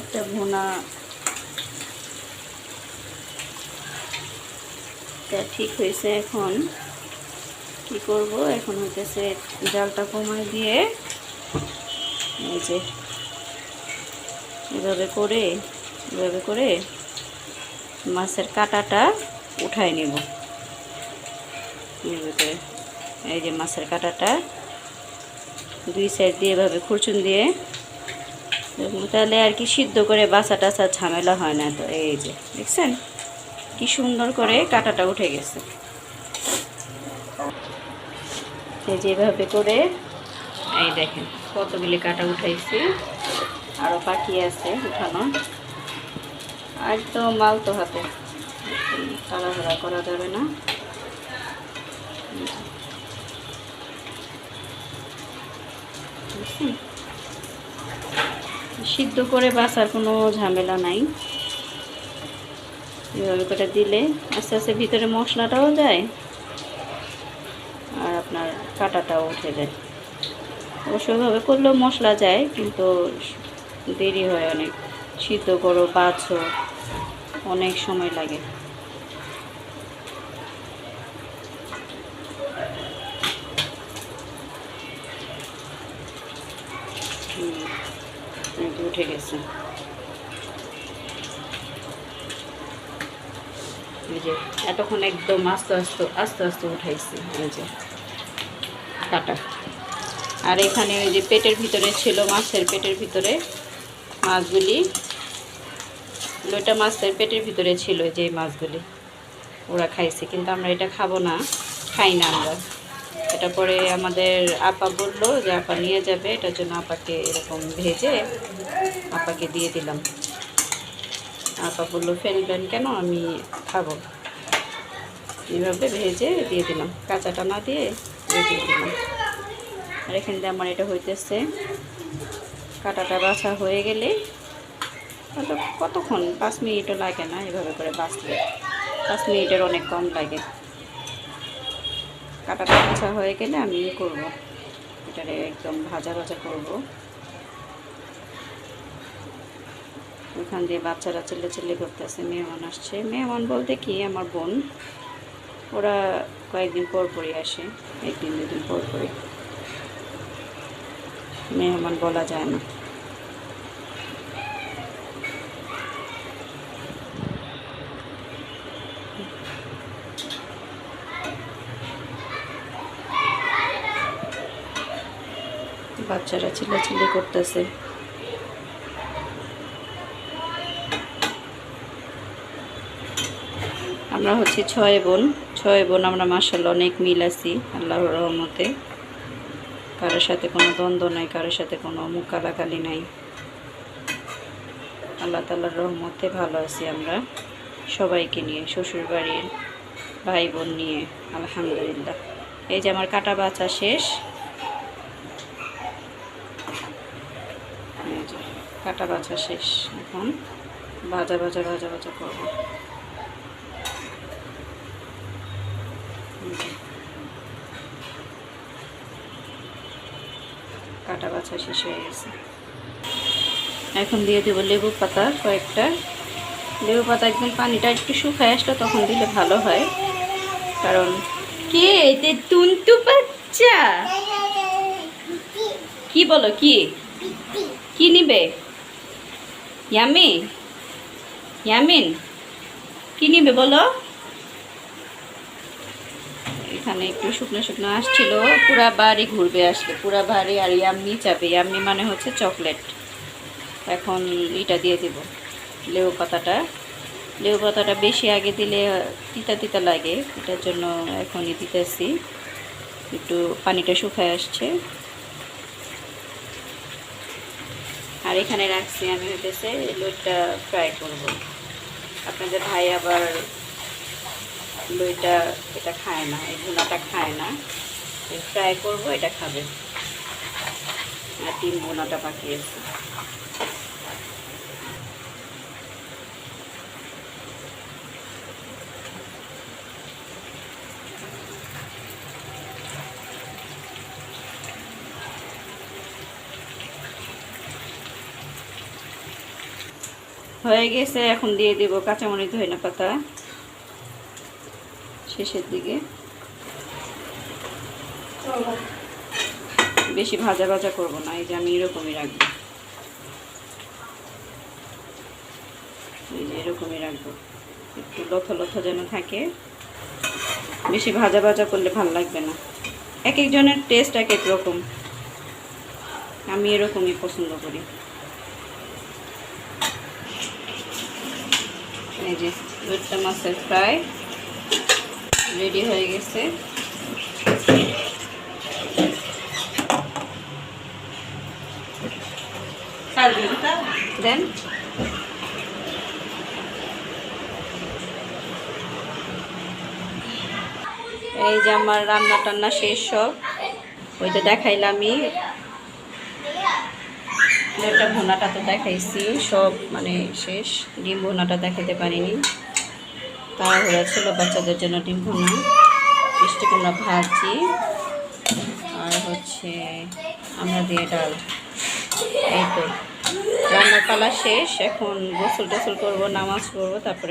একটা ভুনা ঠিক হয়েছে। এখন কি করব, এখন হইতেছে জালটা কমায় দিয়ে এই যে এভাবে করে মাছের কাঁটাটা উঠাই নেব। এই যে মাছের কাঁটাটা দুই সাইড দিয়ে এভাবে খুরচুন দিয়ে, তাহলে আর কি সিদ্ধ করে বাছা টাছা ঝামেলা হয় না। তো এই যে দেখছেন কি সুন্দর করে কাঁটাটা উঠে গেছে। এই যে এভাবে করে এই দেখেন কতগুলি কাঁটা উঠাইছি, আরও বাকি আছে উঠানো। একদম আলতো হাতে, তাড়াহুড়া করা যাবে না। সিদ্ধ করে বাছার কোনো ঝামেলা নাই। এভাবে করে দিলে আস্তে আস্তে ভিতরে মশলাটাও যায় আর আপনার কাঁটাটাও উঠে যায়। অবশ্যভাবে করলেও মশলা যায়, কিন্তু দেরি হয় অনেক। সিদ্ধ করো, বাছো, অনেক সময় লাগে। উঠে গেছে। এই যে এতক্ষণ একদম আস্তে আস্তে উঠাইছি এই যে কাটা। আর এখানে ওই যে পেটের ভিতরে ছিল, মাছের পেটের ভিতরে মাছগুলি, ওইটা মাছের পেটের ভিতরে ছিল যে মাছগুলি ওরা খাইছে, কিন্তু আমরা এটা খাবো না, খাই না আমরা এটা। পরে আমাদের আপা বললো যে আপা নিয়ে যাবে, এটার জন্য আপাকে এরকম ভেজে আপাকে দিয়ে দিলাম। আপা বললো ফেলবেন কেন, আমি খাবো। এইভাবে ভেজে দিয়ে দিলাম, কাঁচাটা না দিয়ে ভেজে দিলাম। আর এখান দিয়ে আমার এটা হইতেছে, কাঁটাটা বাছা হয়ে গেলে কতক্ষণ 5 মিনিটও লাগে না। এভাবে করে বাছলে 5 মিনিটের অনেক কম লাগে। কাঁটাটা বাছা হয়ে গেলে আমি করব, এটারে একদম ভাজা করব। ওখান দিয়ে বাচ্চারা চিল্লে করতেছে, মেহমান আসছে। মেহমান বলতে কি আমার বোন, ওরা কয়েকদিন পর পরই আসে, 1 দিন 2 দিন পর পরই। মেহমান বলা যায় না। বাচ্চারা চিল্লাচিল্লি করতেছে। আমরা হচ্ছে 6 বোন। আমরা মাশাআল্লাহ অনেক মিল আছি আল্লাহর রহমতে। কারোর সাথে কোনো দ্বন্দ্ব নাই, কারোর সাথে কোনো মুখ কালাকালি নাই। আল্লাহ তাআলার রহমতে ভালো আছি আমরা সবাইকে নিয়ে, শ্বশুর বাড়ির ভাই বোন নিয়ে আলহামদুলিল্লাহ। এই যে আমার কাটা বাছা শেষ, এই যে কাটা বাছা শেষ। এখন ভাজা করবো। কাটা বাছা শেষ হয়ে গেছে। এখন দিয়ে দেবো লেবু পাতা কয়েকটা। লেবু পাতা একদম পানিটা একটু শুকায় আসলে তখন দিলে ভালো হয়। কারণ কে এতে টুনটু বাচ্চা কি বলো, কি নিবে? ইয়ামিন কি নিবে বলো? এখানে একটু শুকনো আসছিল, পুরা বাড়ি ঘুরবে আসলে, পুরা বাড়ি। আর ইয়াম্মি চাবে, ইয়াম্মি মানে হচ্ছে চকলেট। এখন এটা দিয়ে দেব লেবু পাতাটা বেশি আগে দিলে তিতা লাগে, এটার জন্য এখনই দিতেছি। একটু পানিটা শুকায় আসছে। আর এখানে রাখছি আমি হইতেছে লইটা ফ্রাই করব। আপনাদের ভাই আবার লইটা এটা খায় না, এই ভুনাটা খায় না, ফ্রাই করব, এটা খাবে। আর 3 ভুনাটা বাকি আছে। হয়ে গেছে, এখন দিয়ে দেব কাঁচামরিচ ধনিয়া পাতা শেষের দিকে। বেশি ভাজা ভাজা করব না, এই যে আমি এরকমই রাখবো, এই যে এরকমই রাখবো, একটু লথা লথা যেন থাকে। বেশি ভাজা ভাজা করলে ভালো লাগবে না, এক একজনের টেস্ট এক এক রকম, আমি এরকমই পছন্দ করি। এই যে দুইটা মাছের ফ্রাই রেডি হয়ে গেছে। দেন এই যে আমার রান্না টান্না শেষ সব, ওইটা দেখাইলামই, ওইটা ভুনাটা তো দেখাইছি সব, মানে শেষ। ডিম ভুনাটা দেখাতে পারিনি, তাড়াহুড়া ছিল বাচ্চাদের জন্য। ডিম ভুনা, মিষ্টি কুমড়া ভাজি, আর হচ্ছে আমরা দিয়ে ডাল। এই তো রান্নার পালা শেষ, এখন গোসল টোসল করবো, নামাজ পড়বো, তারপরে